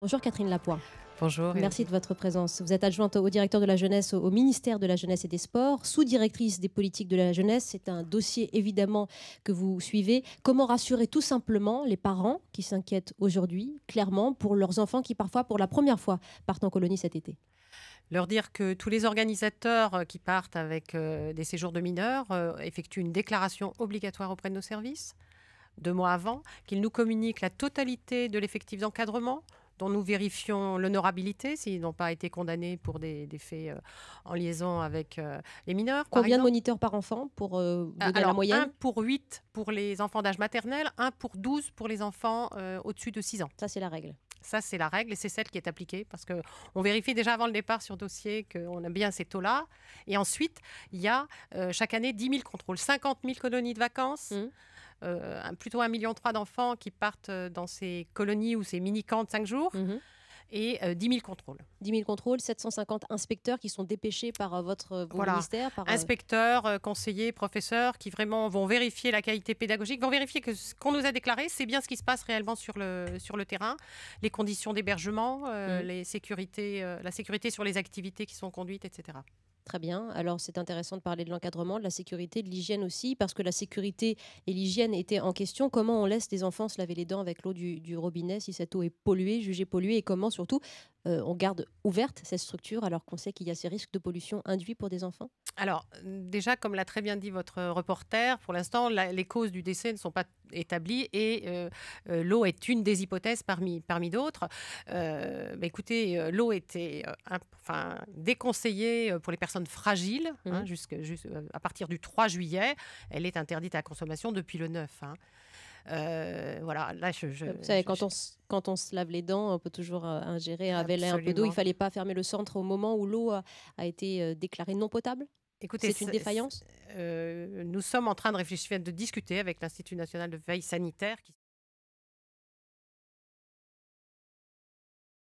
Bonjour Catherine Lapoix. Bonjour. Merci de votre présence. Vous êtes adjointe au directeur de la jeunesse au ministère de la Jeunesse et des Sports, sous-directrice des politiques de la jeunesse. C'est un dossier évidemment que vous suivez. Comment rassurer tout simplement les parents qui s'inquiètent aujourd'hui, clairement, pour leurs enfants qui parfois, pour la première fois, partent en colonie cet été? Leur dire que tous les organisateurs qui partent avec des séjours de mineurs effectuent une déclaration obligatoire auprès de nos services 2 mois avant, qu'ils nous communiquent la totalité de l'effectif d'encadrement, dont nous vérifions l'honorabilité s'ils n'ont pas été condamnés pour des faits en liaison avec les mineurs. Combien de moniteurs par enfant pour donner la Alors, moyenne? 1 pour 8 pour les enfants d'âge maternel, 1 pour 12 pour les enfants au-dessus de 6 ans. Ça, c'est la règle. Ça, c'est la règle et c'est celle qui est appliquée parce qu'on vérifie déjà avant le départ sur dossier qu'on a bien ces taux-là. Et ensuite, il y a chaque année 10 000 contrôles, 50 000 colonies de vacances, plutôt 1,3 million d'enfants qui partent dans ces colonies ou ces mini-camps de 5 jours et 10 000 contrôles. 10 000 contrôles, 750 inspecteurs qui sont dépêchés par votre Voilà. ministère. Inspecteurs, conseillers, professeurs qui vraiment vont vérifier la qualité pédagogique, vont vérifier que ce qu'on nous a déclaré, c'est bien ce qui se passe réellement sur le terrain, les conditions d'hébergement, la sécurité sur les activités qui sont conduites, etc. Très bien. Alors, c'est intéressant de parler de l'encadrement, de la sécurité, de l'hygiène aussi, parce que la sécurité et l'hygiène étaient en question. Comment on laisse des enfants se laver les dents avec l'eau du robinet si cette eau est polluée, jugée polluée, et comment surtout on garde ouverte cette structure alors qu'on sait qu'il y a ces risques de pollution induits pour des enfants? Alors, déjà, comme l'a très bien dit votre reporter, pour l'instant, les causes du décès ne sont pas établies et l'eau est une des hypothèses parmi d'autres. Écoutez, l'eau était déconseillée pour les personnes fragiles à partir du 3 juillet. Elle est interdite à la consommation depuis le 9. Voilà, là, vous savez, quand on se lave les dents, on peut toujours ingérer, avaler un peu d'eau. Il ne fallait pas fermer le centre au moment où l'eau a été déclarée non potable? Écoutez, c'est une défaillance? nous sommes en train de réfléchir, de discuter avec l'Institut national de veille sanitaire qui